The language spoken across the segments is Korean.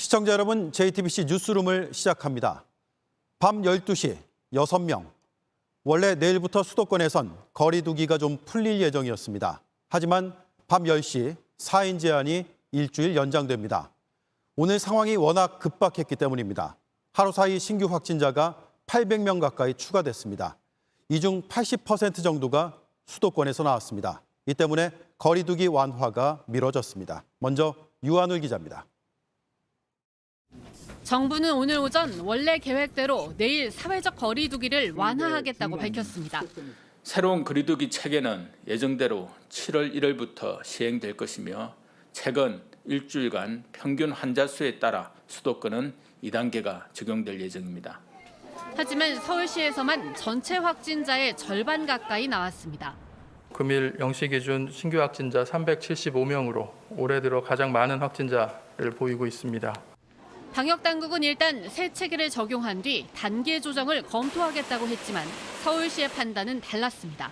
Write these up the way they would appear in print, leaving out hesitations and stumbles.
시청자 여러분, JTBC 뉴스룸을 시작합니다. 밤 12시 6명. 원래 내일부터 수도권에선 거리 두기가 좀 풀릴 예정이었습니다. 하지만 밤 10시 4인 제한이 일주일 연장됩니다. 오늘 상황이 워낙 급박했기 때문입니다. 하루 사이 신규 확진자가 800명 가까이 추가됐습니다. 이 중 80% 정도가 수도권에서 나왔습니다. 이 때문에 거리 두기 완화가 미뤄졌습니다. 먼저 유한울 기자입니다. 정부는 오늘 오전 원래 계획대로 내일 사회적 거리 두기를 완화하겠다고 밝혔습니다. 새로운 거리두기 체계는 예정대로 7월 1일부터 시행될 것이며 최근 일주일간 평균 환자 수에 따라 수도권은 2단계가 적용될 예정입니다. 하지만 서울시에서만 전체 확진자의 절반 가까이 나왔습니다. 금일 0시 기준 신규 확진자 375명으로 올해 들어 가장 많은 확진자를 보이고 있습니다. 방역당국은 일단 새 체계를 적용한 뒤 단계 조정을 검토하겠다고 했지만 서울시의 판단은 달랐습니다.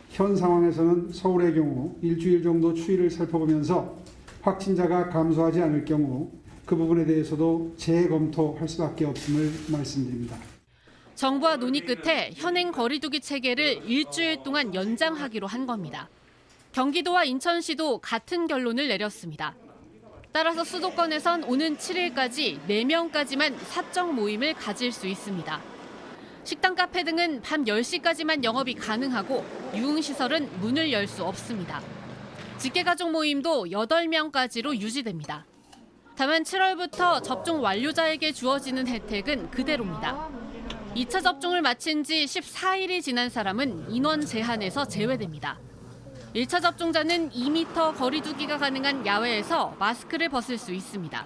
현 상황에서는 서울의 경우 일주일 정도 추이를 살펴보면서 확진자가 감소하지 않을 경우 그 부분에 대해서도 재검토할 수밖에 없음을 말씀드립니다. 정부와 논의 끝에 현행 거리두기 체계를 일주일 동안 연장하기로 한 겁니다. 경기도와 인천시도 같은 결론을 내렸습니다. 따라서 수도권에선 오는 7일까지 4명까지만 사적 모임을 가질 수 있습니다. 식당, 카페 등은 밤 10시까지만 영업이 가능하고 유흥시설은 문을 열 수 없습니다. 직계가족 모임도 8명까지로 유지됩니다. 다만 7월부터 접종 완료자에게 주어지는 혜택은 그대로입니다. 2차 접종을 마친 지 14일이 지난 사람은 인원 제한에서 제외됩니다. 1차 접종자는 2m 거리 두기가 가능한 야외에서 마스크를 벗을 수 있습니다.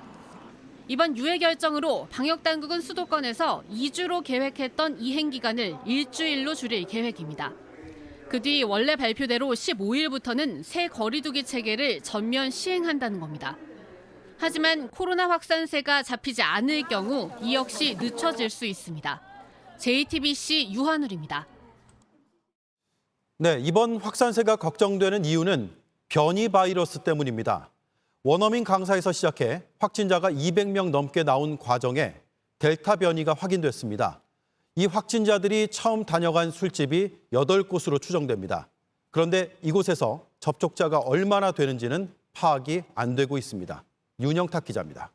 이번 유예 결정으로 방역당국은 수도권에서 2주로 계획했던 이행 기간을 일주일로 줄일 계획입니다. 그 뒤 원래 발표대로 15일부터는 새 거리 두기 체계를 전면 시행한다는 겁니다. 하지만 코로나 확산세가 잡히지 않을 경우 이 역시 늦춰질 수 있습니다. JTBC 유한울입니다. 네, 이번 확산세가 걱정되는 이유는 변이 바이러스 때문입니다. 원어민 강사에서 시작해 확진자가 200명 넘게 나온 과정에 델타 변이가 확인됐습니다. 이 확진자들이 처음 다녀간 술집이 8곳으로 추정됩니다. 그런데 이곳에서 접촉자가 얼마나 되는지는 파악이 안 되고 있습니다. 윤영탁 기자입니다.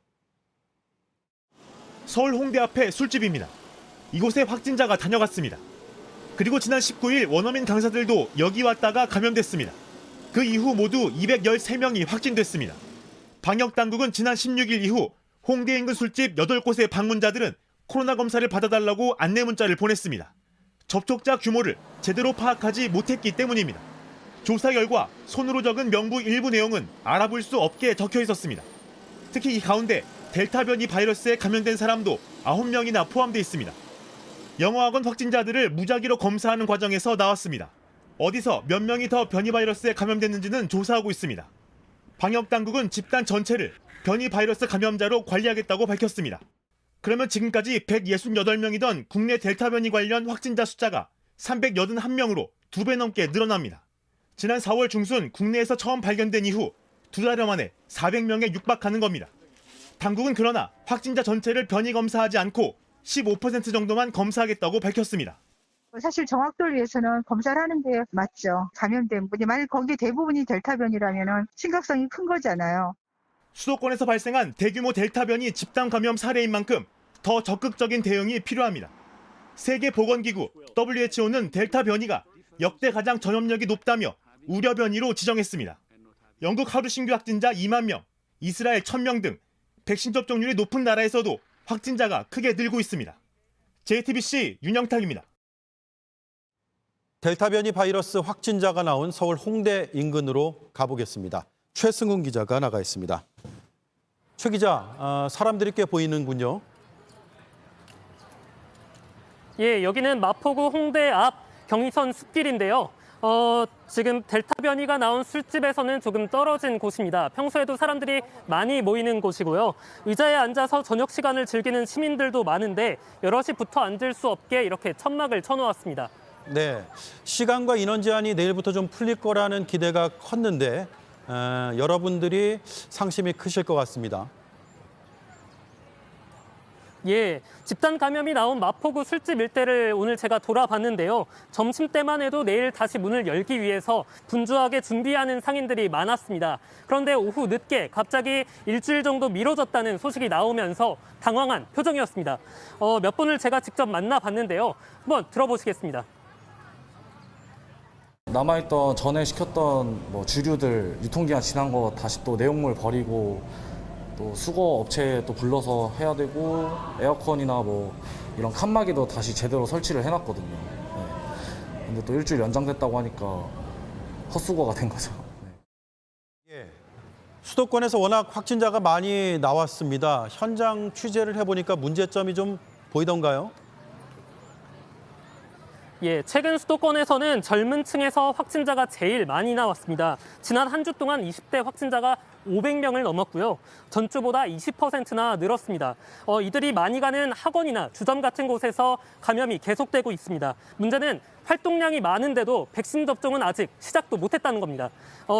서울 홍대 앞의 술집입니다. 이곳에 확진자가 다녀갔습니다. 그리고 지난 19일 원어민 강사들도 여기 왔다가 감염됐습니다. 그 이후 모두 213명이 확진됐습니다. 방역당국은 지난 16일 이후 홍대 인근 술집 8곳의 방문자들은 코로나 검사를 받아달라고 안내 문자를 보냈습니다. 접촉자 규모를 제대로 파악하지 못했기 때문입니다. 조사 결과 손으로 적은 명부 일부 내용은 알아볼 수 없게 적혀 있었습니다. 특히 이 가운데 델타 변이 바이러스에 감염된 사람도 9명이나 포함되어 있습니다. 영어학원 확진자들을 무작위로 검사하는 과정에서 나왔습니다. 어디서 몇 명이 더 변이 바이러스에 감염됐는지는 조사하고 있습니다. 방역당국은 집단 전체를 변이 바이러스 감염자로 관리하겠다고 밝혔습니다. 그러면 지금까지 168명이던 국내 델타 변이 관련 확진자 숫자가 381명으로 2배 넘게 늘어납니다. 지난 4월 중순 국내에서 처음 발견된 이후 2달여 만에 400명에 육박하는 겁니다. 당국은 그러나 확진자 전체를 변이 검사하지 않고 15% 정도만 검사하겠다고 밝혔습니다. 사실 정확도를 위해서는 검사를 하는 게 맞죠. 감염된 분이 만약 거기에 대부분이 델타 변이라면 심각성이 큰 거잖아요. 수도권에서 발생한 대규모 델타 변이 집단 감염 사례인 만큼 더 적극적인 대응이 필요합니다. 세계보건기구 WHO는 델타 변이가 역대 가장 전염력이 높다며 우려 변이로 지정했습니다. 영국 하루 신규 확진자 2만 명, 이스라엘 1,000명 등 백신 접종률이 높은 나라에서도 확진자가 크게 늘고 있습니다. JTBC 윤영탁입니다. 델타 변이 바이러스 확진자가 나온 서울 홍대 인근으로 가보겠습니다. 최승훈 기자가 나가 있습니다. 최 기자, 사람들이 꽤 보이는군요. 예, 여기는 마포구 홍대 앞 경의선 숲길인데요. 지금 델타 변이가 나온 술집에서는 조금 떨어진 곳입니다. 평소에도 사람들이 많이 모이는 곳이고요. 의자에 앉아서 저녁 시간을 즐기는 시민들도 많은데 여럿이 붙어 앉을 수 없게 이렇게 천막을 쳐놓았습니다. 네, 시간과 인원 제한이 내일부터 좀 풀릴 거라는 기대가 컸는데 여러분들이 상심이 크실 것 같습니다. 예, 집단 감염이 나온 마포구 술집 일대를 오늘 제가 돌아봤는데요. 점심때만 해도 내일 다시 문을 열기 위해서 분주하게 준비하는 상인들이 많았습니다. 그런데 오후 늦게 갑자기 일주일 정도 미뤄졌다는 소식이 나오면서 당황한 표정이었습니다. 몇 분을 제가 직접 만나봤는데요. 한번 들어보시겠습니다. 남아있던 전에 시켰던 뭐 주류들 유통기한 지난 거 다시 또 내용물 버리고 또 수거 업체 또 불러서 해야 되고 에어컨이나 뭐 이런 칸막이도 다시 제대로 설치를 해놨거든요. 네. 근데 또 일주일 연장됐다고 하니까 헛수고가 된 거죠. 네. 예. 수도권에서 워낙 확진자가 많이 나왔습니다. 현장 취재를 해보니까 문제점이 좀 보이던가요? 예, 최근 수도권에서는 젊은 층에서 확진자가 제일 많이 나왔습니다. 지난 한 주 동안 20대 확진자가 500명을 넘었고요. 전주보다 20%나 늘었습니다. 이들이 많이 가는 학원이나 주점 같은 곳에서 감염이 계속되고 있습니다. 문제는 활동량이 많은데도 백신 접종은 아직 시작도 못했다는 겁니다.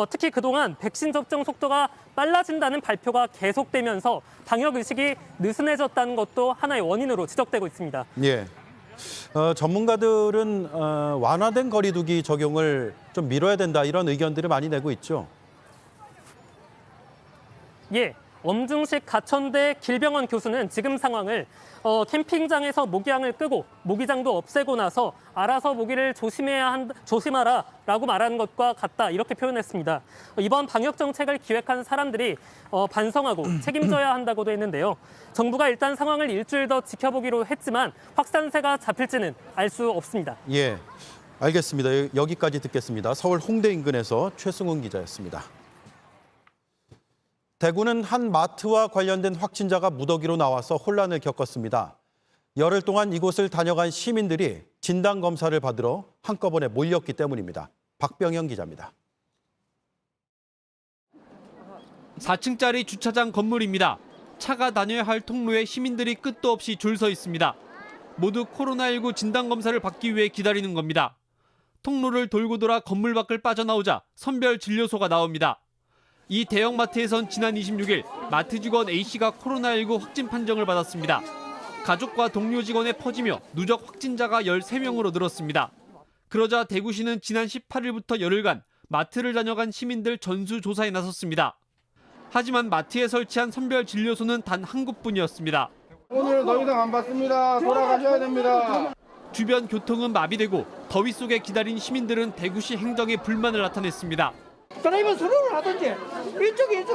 특히 그동안 백신 접종 속도가 빨라진다는 발표가 계속되면서 방역 의식이 느슨해졌다는 것도 하나의 원인으로 지적되고 있습니다. 예. 전문가들은 완화된 거리두기 적용을 좀 미뤄야 된다 이런 의견들을 많이 내고 있죠. 예, 엄중식 가천대 길병원 교수는 지금 상황을 캠핑장에서 모기향을 끄고 모기장도 없애고 나서 알아서 모기를 조심하라라고 말하는 것과 같다 이렇게 표현했습니다. 이번 방역 정책을 기획한 사람들이 반성하고 책임져야 한다고도 했는데요. 정부가 일단 상황을 일주일 더 지켜보기로 했지만 확산세가 잡힐지는 알 수 없습니다. 예, 알겠습니다. 여기까지 듣겠습니다. 서울 홍대 인근에서 최승훈 기자였습니다. 대구는 한 마트와 관련된 확진자가 무더기로 나와서 혼란을 겪었습니다. 열흘 동안 이곳을 다녀간 시민들이 진단검사를 받으러 한꺼번에 몰렸기 때문입니다. 박병영 기자입니다. 4층짜리 주차장 건물입니다. 차가 다녀야 할 통로에 시민들이 끝도 없이 줄 서 있습니다. 모두 코로나19 진단검사를 받기 위해 기다리는 겁니다. 통로를 돌고 돌아 건물 밖을 빠져나오자 선별 진료소가 나옵니다. 이 대형마트에선 지난 26일 마트 직원 A씨가 코로나19 확진 판정을 받았습니다. 가족과 동료 직원에 퍼지며 누적 확진자가 13명으로 늘었습니다. 그러자 대구시는 지난 18일부터 열흘간 마트를 다녀간 시민들 전수조사에 나섰습니다. 하지만 마트에 설치한 선별 진료소는 단 한 곳뿐이었습니다. 오늘 더 이상 안 받습니다. 돌아가셔야 됩니다. 주변 교통은 마비되고 더위 속에 기다린 시민들은 대구시 행정에 불만을 나타냈습니다. 드라이버 서로를 하든지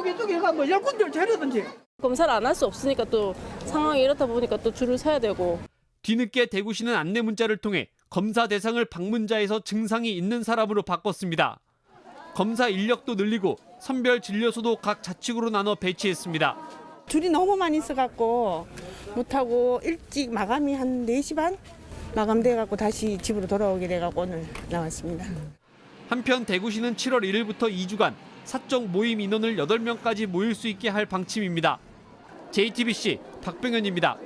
이쪽에 가면 열 군데를 재르든지. 검사를 안 할 수 없으니까 또 상황이 이렇다 보니까 또 줄을 서야 되고. 뒤늦게 대구시는 안내 문자를 통해 검사 대상을 방문자에서 증상이 있는 사람으로 바꿨습니다. 검사 인력도 늘리고 선별 진료소도 각 자치구로 나눠 배치했습니다. 줄이 너무 많이 있어갖고 못하고 일찍 마감이 한 4시 반 마감돼갖고 다시 집으로 돌아오게 돼갖고 오늘 나왔습니다. 한편 대구시는 7월 1일부터 2주간 사적 모임 인원을 8명까지 모일 수 있게 할 방침입니다. JTBC 박병현입니다.